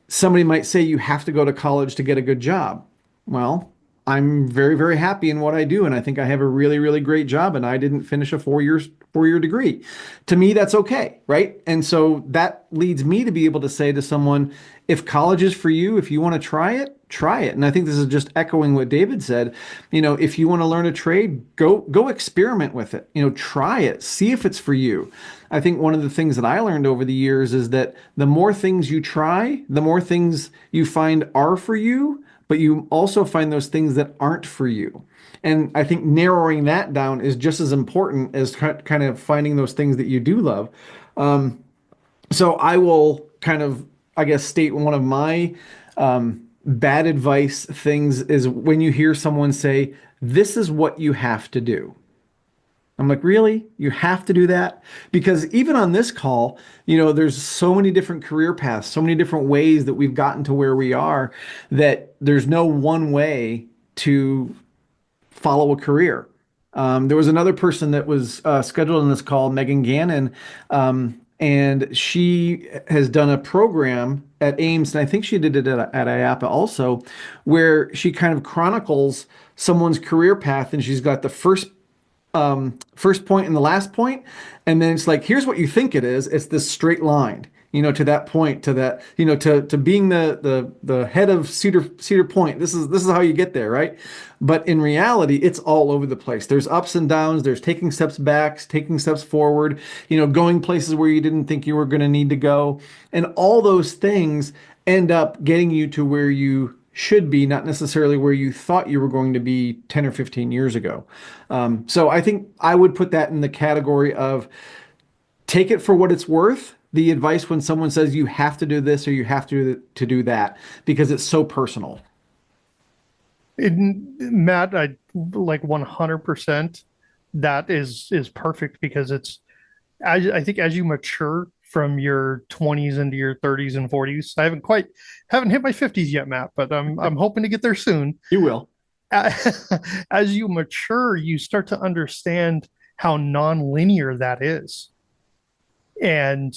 somebody might say you have to go to college to get a good job. Well, I'm very, very happy in what I do, and I think I have a really, really great job, and I didn't finish a 4-year degree. To me, that's okay, right? And so that leads me to be able to say to someone, if college is for you, if you want to try it, try it. And I think this is just echoing what David said. If you want to learn a trade, go experiment with it. Try it, see if it's for you. I think one of the things that I learned over the years is that the more things you try, the more things you find are for you, but you also find those things that aren't for you. And I think narrowing that down is just as important as kind of finding those things that you do love. So I will kind of, I guess, state one of my bad advice things is when you hear someone say, this is what you have to do. I'm like, really? You have to do that? Because even on this call, there's so many different career paths, so many different ways that we've gotten to where we are, that there's no one way to follow a career. There was another person that was scheduled in this call, Megan Gannon, and she has done a program at Ames, and I think she did it at IAPA also, where she kind of chronicles someone's career path, and she's got the first point and the last point, and then it's like, here's what you think it is. It's this straight line, to that point, to that, to being the head of Cedar Point. This is how you get there, right? But in reality, it's all over the place. There's ups and downs. There's taking steps back, taking steps forward, going places where you didn't think you were going to need to go. And all those things end up getting you to where you should be, not necessarily where you thought you were going to be 10 or 15 years ago. So I think I would put that in the category of take it for what it's worth. The advice when someone says you have to do this or you have to do that, because it's so personal. Matt, I like 100%. That is perfect, because I think as you mature from your 20s into your 30s and 40s, I haven't hit my 50s yet, Matt, but I'm hoping to get there soon. You will. As you mature, you start to understand how non-linear that is. And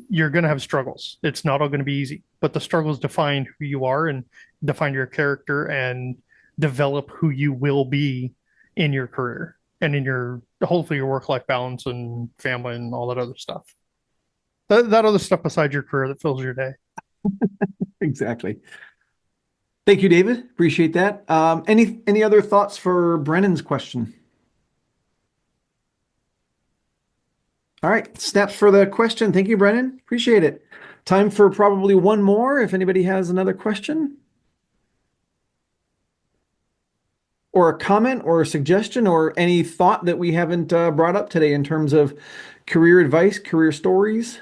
you're going to have struggles. It's not all going to be easy, but the struggles define who you are and define your character and develop who you will be in your career and in your hopefully your work-life balance and family and all that other stuff. That other stuff beside your career that fills your day. Exactly. Thank you, David. Appreciate that. Any other thoughts for Brennan's question? All right, snaps for the question. Thank you, Brennan. Appreciate it. Time for probably one more if anybody has another question. Or a comment or a suggestion or any thought that we haven't brought up today in terms of career advice, career stories.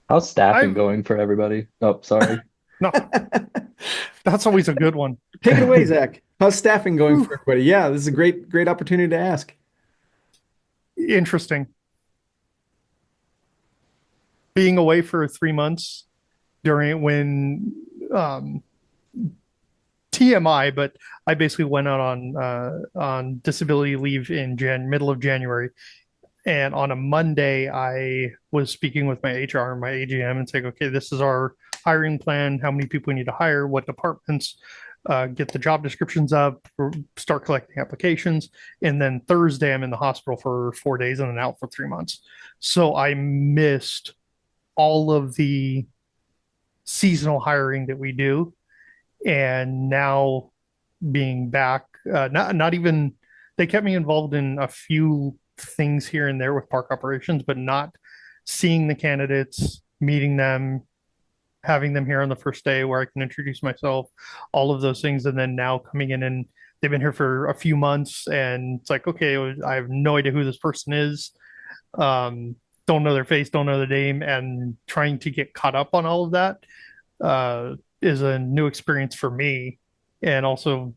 How's staffing going for everybody? Oh, sorry. No, that's always a good one. Take it away, Zach. How's staffing going for everybody? Yeah, this is a great opportunity to ask. Interesting. Being away for 3 months during when TMI, but I basically went out on disability leave in middle of January. And on a Monday, I was speaking with my HR and my AGM and saying, okay, this is our hiring plan, how many people we need to hire, what departments, get the job descriptions up, start collecting applications. And then Thursday, I'm in the hospital for 4 days and then out for 3 months. So I missed all of the seasonal hiring that we do. And now being back, not even, they kept me involved in a few things here and there with park operations, but not seeing the candidates, meeting them, having them here on the first day where I can introduce myself, all of those things. And then now coming in and they've been here for a few months and it's like, okay, I have no idea who this person is. Don't know their face, don't know their name, and trying to get caught up on all of that is a new experience for me. And also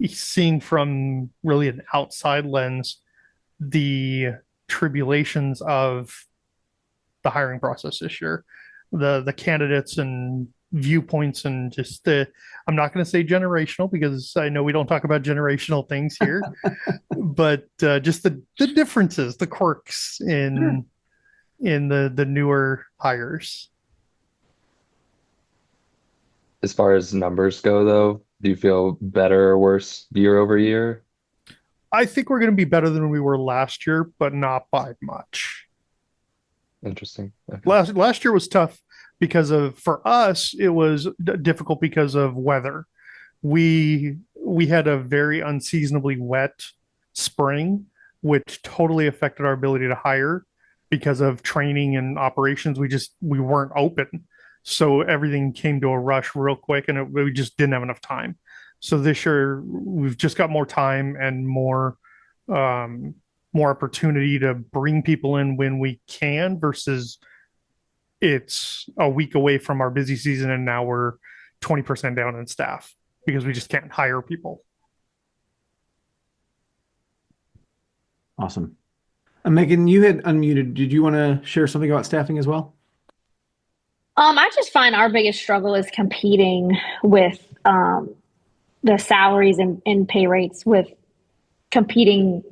seeing from really an outside lens the tribulations of the hiring process this year, the candidates and viewpoints, and just I'm not going to say generational because I know we don't talk about generational things here, but just the differences, the quirks in the newer hires. As far as numbers go, though, do you feel better or worse year over year? I think we're going to be better than we were last year, but not by much. Interesting. Okay. Last year was tough because for us, it was difficult because of weather. We had a very unseasonably wet spring, which totally affected our ability to hire because of training and operations. We weren't open. So everything came to a rush real quick and we just didn't have enough time. So this year we've just got more time and more opportunity to bring people in when we can versus it's a week away from our busy season and now we're 20% down in staff because we just can't hire people. Awesome. Megan, you had unmuted. Did you want to share something about staffing as well? I just find our biggest struggle is competing with the salaries and pay rates with competing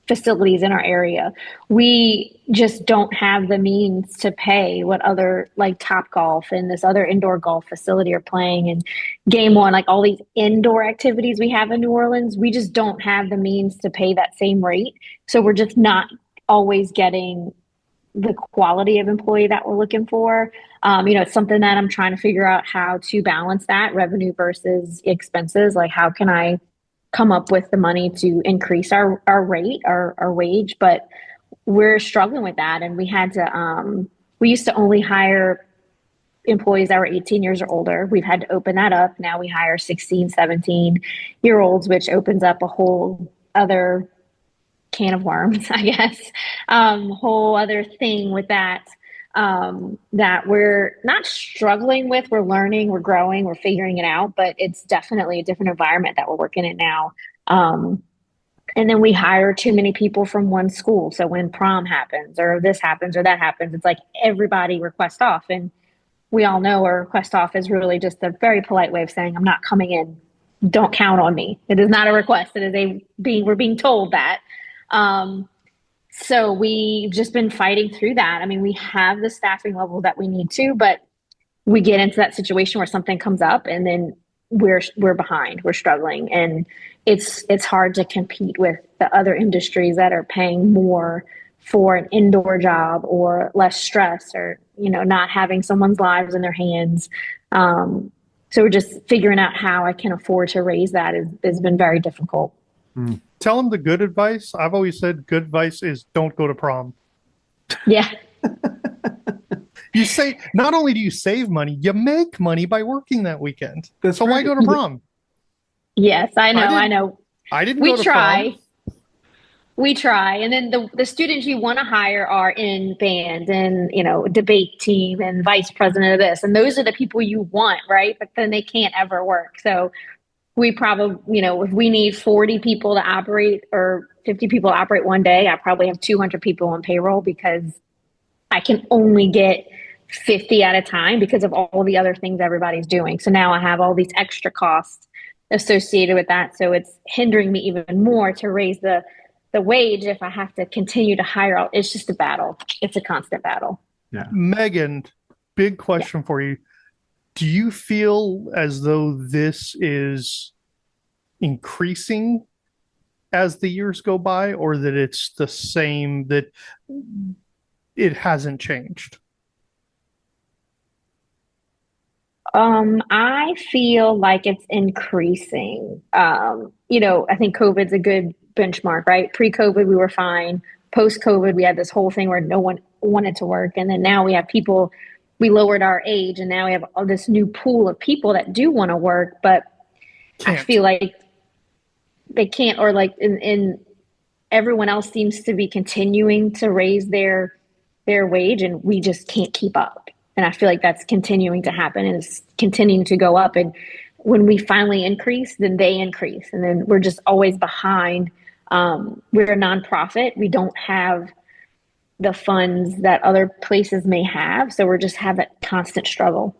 facilities in our area. We just don't have the means to pay what other like Top Golf and this other indoor golf facility are paying, and Game One, like all these indoor activities we have in New Orleans. We just don't have the means to pay that same rate. So we're just not always getting the quality of employee that we're looking for. It's something that I'm trying to figure out how to balance that revenue versus expenses. Like, how can I come up with the money to increase our rate, our wage? But we're struggling with that. And we had to, we used to only hire employees that were 18 years or older. We've had to open that up. Now we hire 16, 17-year-olds, which opens up a whole other can of worms, I guess. Whole other thing with that, that we're not struggling with. We're learning, we're growing, we're figuring it out, but it's definitely a different environment that we're working in now. And then we hire too many people from one school. So when prom happens or this happens or that happens, it's like everybody requests off. And we all know a request off is really just a very polite way of saying, I'm not coming in. Don't count on me. It is not a request. It is we're being told that. So we've just been fighting through that. I mean, we have the staffing level that we need to, but we get into that situation where something comes up and then we're behind, we're struggling. And it's hard to compete with the other industries that are paying more for an indoor job or less stress or, not having someone's lives in their hands. So we're just figuring out how I can afford to raise that has been very difficult. Tell them the good advice. I've always said good advice is don't go to prom. Yeah. You say, not only do you save money, you make money by working that weekend. That's so right. why go to prom? Yes, I know. I didn't go to prom. We try. And then the students you want to hire are in band and, debate team and vice president of this. And those are the people you want, right? But then they can't ever work. So we probably, if we need 40 people to operate or 50 people to operate one day, I probably have 200 people on payroll because I can only get 50 at a time because of all the other things everybody's doing. So now I have all these extra costs associated with that. So it's hindering me even more to raise the wage if I have to continue to hire out. It's just a battle. It's a constant battle. Yeah. Megan, big question for you. Do you feel as though this is increasing as the years go by, or that it's the same, that it hasn't changed? I feel like it's increasing. I think COVID's a good benchmark, right? Pre-COVID, we were fine. Post-COVID, we had this whole thing where no one wanted to work. And then now we have people, we lowered our age and now we have all this new pool of people that do want to work, but I feel like they can't, or like in everyone else seems to be continuing to raise their wage and we just can't keep up. And I feel like that's continuing to happen and it's continuing to go up. And when we finally increase, then they increase. And then we're just always behind. We're a nonprofit. We don't have the funds that other places may have. So we're just have that constant struggle.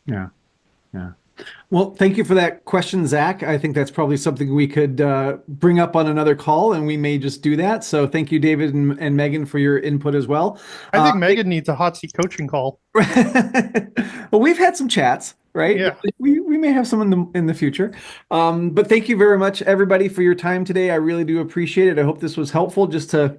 Yeah. Yeah. Well, thank you for that question, Zach. I think that's probably something we could bring up on another call, and we may just do that. So thank you, David and Megan, for your input as well. I think Megan needs a hot seat coaching call. Well, we've had some chats, right? Yeah. We may have some in the future. But thank you very much, everybody, for your time today. I really do appreciate it. I hope this was helpful just to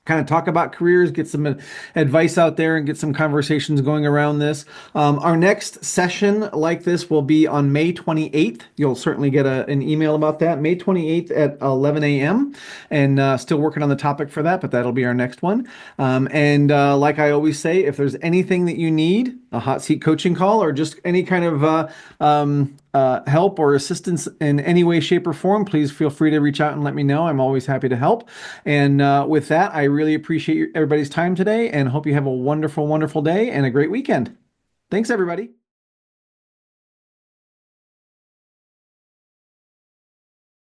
kind of talk about careers, get some advice out there, and get some conversations going around this. Our next session like this will be on May 28th. You'll certainly get an email about that. May 28th at 11 a.m. And still working on the topic for that, but that'll be our next one. And like I always say, if there's anything that you need, a hot seat coaching call, or just any kind of help or assistance in any way, shape, or form, please feel free to reach out and let me know. I'm always happy to help. And with that, I really appreciate everybody's time today and hope you have a wonderful, wonderful day and a great weekend. Thanks, everybody.